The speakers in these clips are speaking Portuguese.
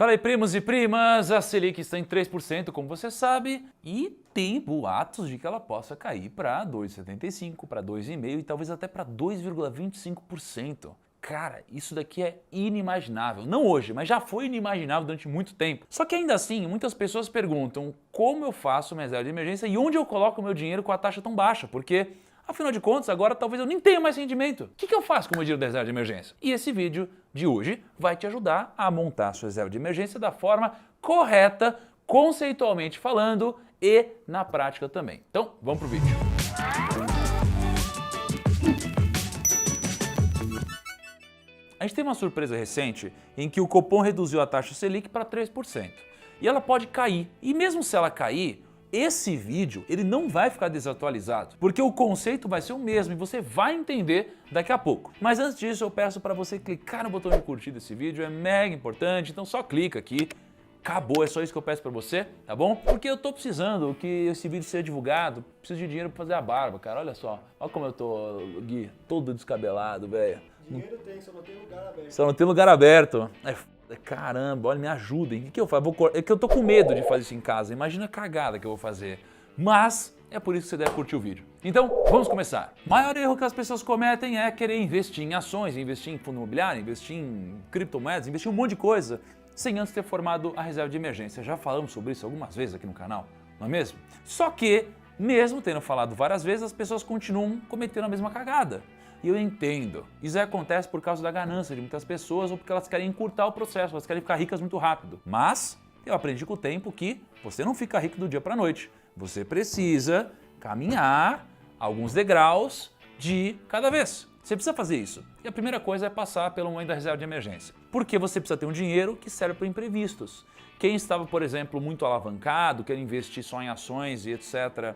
Fala aí, primos e primas, a Selic está em 3%, como você sabe, e tem boatos de que ela possa cair para 2,75%, para 2,5% e talvez até para 2,25%. Cara, isso daqui é inimaginável. Não hoje, mas já foi inimaginável durante muito tempo. Só que ainda assim, muitas pessoas perguntam como eu faço uma reserva de emergência e onde eu coloco o meu dinheiro com a taxa tão baixa, porque afinal de contas, agora talvez eu nem tenha mais rendimento. O que eu faço com o meu dinheiro da reserva de emergência? E esse vídeo de hoje vai te ajudar a montar a sua reserva de emergência da forma correta, conceitualmente falando e na prática também. Então, vamos pro vídeo. A gente tem uma surpresa recente em que o Copom reduziu a taxa Selic para 3%. E ela pode cair. E mesmo se ela cair, esse vídeo ele não vai ficar desatualizado, porque o conceito vai ser o mesmo e você vai entender daqui a pouco. Mas antes disso, eu peço para você clicar no botão de curtir desse vídeo, é mega importante, então só clica aqui. Acabou, é só isso que eu peço pra você, tá bom? Porque eu tô precisando que esse vídeo seja divulgado, preciso de dinheiro pra fazer a barba, cara, olha só. Olha como eu tô, Gui, todo descabelado, velho. Dinheiro tem, só não tem lugar aberto. Só não tem lugar aberto. Caramba, olha, me ajudem. O que eu faço? É que eu tô com medo de fazer isso em casa, imagina a cagada que eu vou fazer. Mas é por isso que você deve curtir o vídeo. Então, vamos começar. O maior erro que as pessoas cometem é querer investir em ações, investir em fundo imobiliário, investir em criptomoedas, investir em um monte de coisa, sem antes ter formado a reserva de emergência. Já falamos sobre isso algumas vezes aqui no canal, não é mesmo? Só que, mesmo tendo falado várias vezes, as pessoas continuam cometendo a mesma cagada. E eu entendo. Isso acontece por causa da ganância de muitas pessoas ou porque elas querem encurtar o processo, elas querem ficar ricas muito rápido. Mas eu aprendi com o tempo que você não fica rico do dia para a noite. Você precisa caminhar alguns degraus de cada vez. Você precisa fazer isso. E a primeira coisa é passar pelo momento da reserva de emergência. Porque você precisa ter um dinheiro que serve para imprevistos. Quem estava, por exemplo, muito alavancado, quer investir só em ações e etc.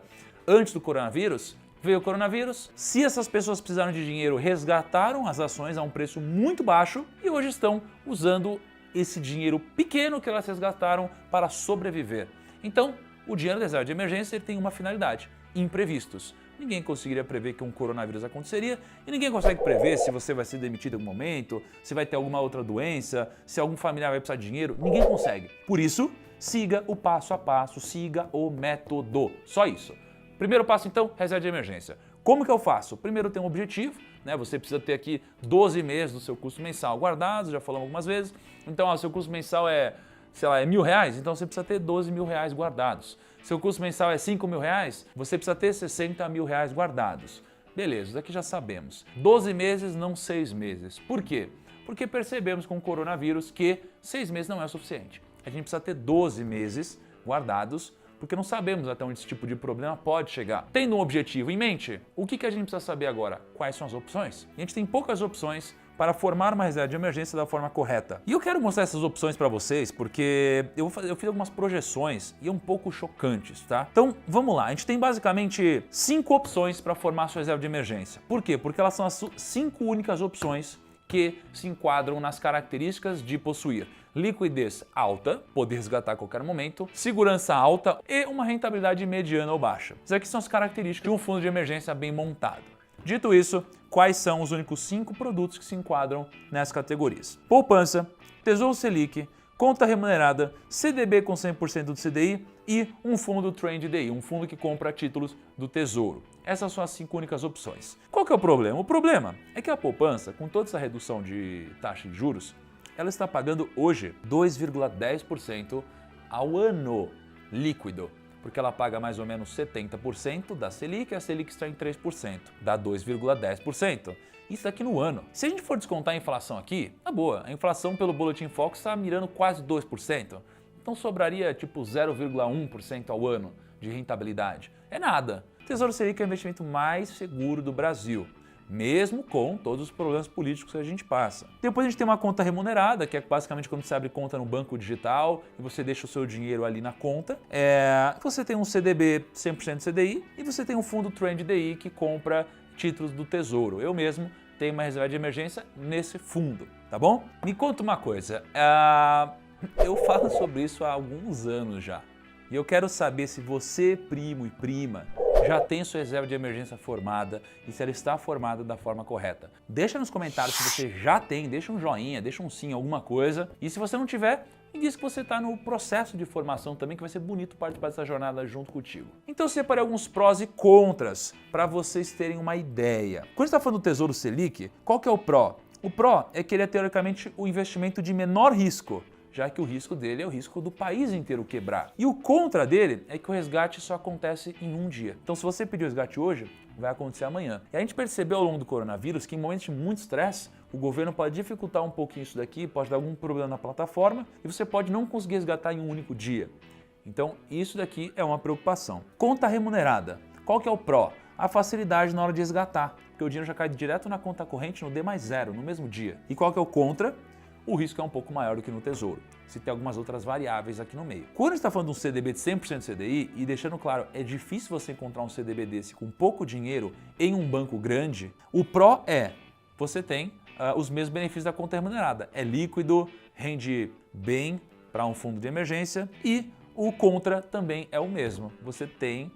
antes do coronavírus, veio o coronavírus. Se essas pessoas precisaram de dinheiro, resgataram as ações a um preço muito baixo e hoje estão usando esse dinheiro pequeno que elas resgataram para sobreviver. Então, o dinheiro da reserva de emergência ele tem uma finalidade: imprevistos. Ninguém conseguiria prever que um coronavírus aconteceria e ninguém consegue prever se você vai ser demitido em algum momento, se vai ter alguma outra doença, se algum familiar vai precisar de dinheiro. Ninguém consegue. Por isso, siga o passo a passo, siga o método. Só isso. Primeiro passo, então, reserva de emergência. Como que eu faço? Primeiro tem um objetivo, né? Você precisa ter aqui 12 meses do seu custo mensal guardados, já falamos algumas vezes. Então, o seu custo mensal é, sei lá, é R$1.000, então você precisa ter R$12.000 guardados. Seu custo mensal é R$5.000, você precisa ter R$60.000 guardados. Beleza, isso aqui já sabemos. 12 meses, não 6 meses. Por quê? Porque percebemos com o coronavírus que 6 meses não é o suficiente. A gente precisa ter 12 meses guardados, porque não sabemos até onde esse tipo de problema pode chegar. Tendo um objetivo em mente, o que a gente precisa saber agora? Quais são as opções? E a gente tem poucas opções para formar uma reserva de emergência da forma correta. E eu quero mostrar essas opções para vocês porque eu fiz algumas projeções e é um pouco chocantes, tá? Então, vamos lá. A gente tem basicamente 5 opções para formar a sua reserva de emergência. Por quê? Porque elas são as 5 únicas opções que se enquadram nas características de possuir liquidez alta, poder resgatar a qualquer momento, segurança alta e uma rentabilidade mediana ou baixa. Essas aqui são as características de um fundo de emergência bem montado. Dito isso, quais são os únicos 5 produtos que se enquadram nessas categorias? Poupança, Tesouro Selic, conta remunerada, CDB com 100% do CDI e um fundo Trend DI, um fundo que compra títulos do Tesouro. Essas são as 5 únicas opções. Qual que é o problema? O problema é que a poupança, com toda essa redução de taxa de juros, ela está pagando hoje 2,10% ao ano líquido, porque ela paga mais ou menos 70% da Selic e a Selic está em 3%, dá 2,10%. Isso aqui no ano. Se a gente for descontar a inflação aqui, tá boa. A inflação pelo Boletim Focus está mirando quase 2%. Então sobraria tipo 0,1% ao ano de rentabilidade. É nada. Tesouro Selic é o investimento mais seguro do Brasil, mesmo com todos os problemas políticos que a gente passa. Depois a gente tem uma conta remunerada, que é basicamente quando você abre conta no banco digital e você deixa o seu dinheiro ali na conta. Você tem um CDB 100% CDI e você tem um fundo Trend DI que compra títulos do Tesouro. Eu mesmo tenho uma reserva de emergência nesse fundo, tá bom? Me conta uma coisa, eu falo sobre isso há alguns anos já e eu quero saber se você, primo e prima, já tem sua reserva de emergência formada e se ela está formada da forma correta. Deixa nos comentários se você já tem, deixa um joinha, deixa um sim, alguma coisa. E se você não tiver, e diz que você está no processo de formação também, que vai ser bonito participar dessa jornada junto contigo. Então eu separei alguns prós e contras para vocês terem uma ideia. Quando a gente está falando do Tesouro Selic, qual que é o pró? O pró é que ele é teoricamente o investimento de menor risco, já que o risco dele é o risco do país inteiro quebrar. E o contra dele é que o resgate só acontece em um dia. Então se você pedir o resgate hoje, vai acontecer amanhã. E a gente percebeu ao longo do coronavírus que em momentos de muito estresse, o governo pode dificultar um pouquinho isso daqui, pode dar algum problema na plataforma e você pode não conseguir resgatar em um único dia. Então isso daqui é uma preocupação. Conta remunerada. Qual que é o pró? A facilidade na hora de resgatar, porque o dinheiro já cai direto na conta corrente no D+0, no mesmo dia. E qual que é o contra? O risco é um pouco maior do que no Tesouro, se tem algumas outras variáveis aqui no meio. Quando a gente está falando de um CDB de 100% CDI, e deixando claro, é difícil você encontrar um CDB desse com pouco dinheiro em um banco grande, o pró é, você tem os mesmos benefícios da conta remunerada. É líquido, rende bem para um fundo de emergência e o contra também é o mesmo. Você tem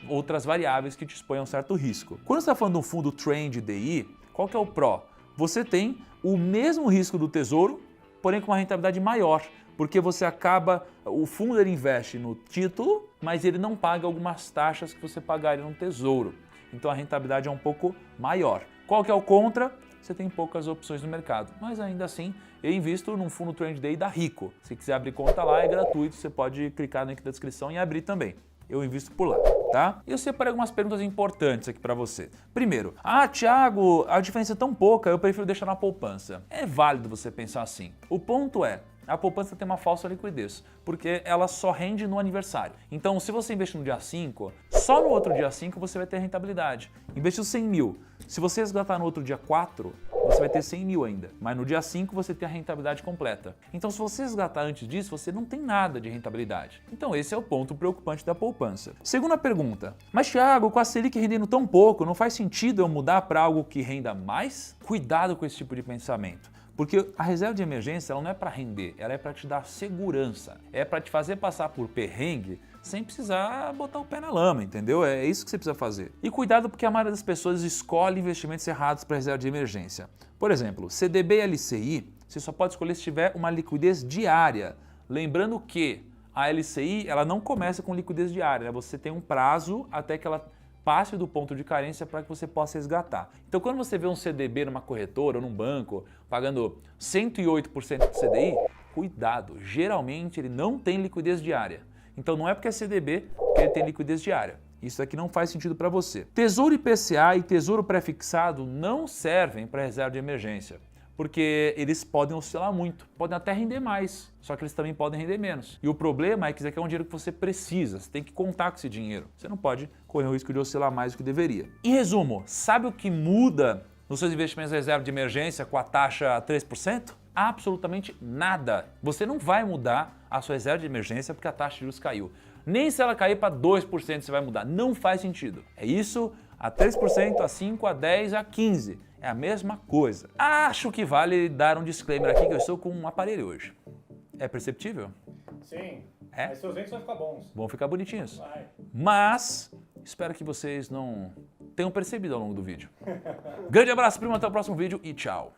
outras variáveis que te expõem a um certo risco. Quando você está falando de um fundo Trend DI, qual que é o pró? Você tem o mesmo risco do Tesouro, porém com uma rentabilidade maior, porque você acaba, o fundo ele investe no título, mas ele não paga algumas taxas que você pagaria no Tesouro. Então a rentabilidade é um pouco maior. Qual que é o contra? Você tem poucas opções no mercado, mas ainda assim eu invisto num fundo Trend Day da Rico. Se quiser abrir conta lá é gratuito, você pode clicar no link da descrição e abrir também. Eu invisto por lá, tá? E eu separei algumas perguntas importantes aqui para você. Primeiro, Thiago, a diferença é tão pouca, eu prefiro deixar na poupança. É válido você pensar assim. O ponto é, a poupança tem uma falsa liquidez, porque ela só rende no aniversário. Então, se você investir no dia 5, só no outro dia 5 você vai ter rentabilidade. Investiu 100 mil. Se você resgatar no outro dia 4, você vai ter 100 mil ainda. Mas no dia 5 você tem a rentabilidade completa. Então, se você resgatar antes disso, você não tem nada de rentabilidade. Então, esse é o ponto preocupante da poupança. Segunda pergunta. Mas, Thiago, com a Selic rendendo tão pouco, não faz sentido eu mudar para algo que renda mais? Cuidado com esse tipo de pensamento. Porque a reserva de emergência ela não é para render, ela é para te dar segurança. É para te fazer passar por perrengue sem precisar botar o pé na lama, entendeu? É isso que você precisa fazer. E cuidado porque a maioria das pessoas escolhe investimentos errados para reserva de emergência. Por exemplo, CDB e LCI, você só pode escolher se tiver uma liquidez diária. Lembrando que a LCI ela não começa com liquidez diária, né? Você tem um prazo até que ela passe do ponto de carência para que você possa resgatar. Então, quando você vê um CDB numa corretora ou num banco pagando 108% de CDI, cuidado, geralmente ele não tem liquidez diária. Então, não é porque é CDB que ele tem liquidez diária. Isso aqui não faz sentido para você. Tesouro IPCA e tesouro pré-fixado não servem para reserva de emergência, porque eles podem oscilar muito, podem até render mais, só que eles também podem render menos. E o problema é que isso aqui é um dinheiro que você precisa, você tem que contar com esse dinheiro. Você não pode correr o risco de oscilar mais do que deveria. Em resumo, sabe o que muda nos seus investimentos de reserva de emergência com a taxa 3%? Absolutamente nada. Você não vai mudar a sua reserva de emergência porque a taxa de juros caiu. Nem se ela cair para 2% você vai mudar. Não faz sentido. É isso a 3%, a 5%, a 10%, a 15%. É a mesma coisa. Acho que vale dar um disclaimer aqui que eu estou com um aparelho hoje. É perceptível? Sim. É? Mas seus dentes vão ficar bons. Vão ficar bonitinhos. Vai. Mas espero que vocês não tenham percebido ao longo do vídeo. Grande abraço, primo, até o próximo vídeo e tchau.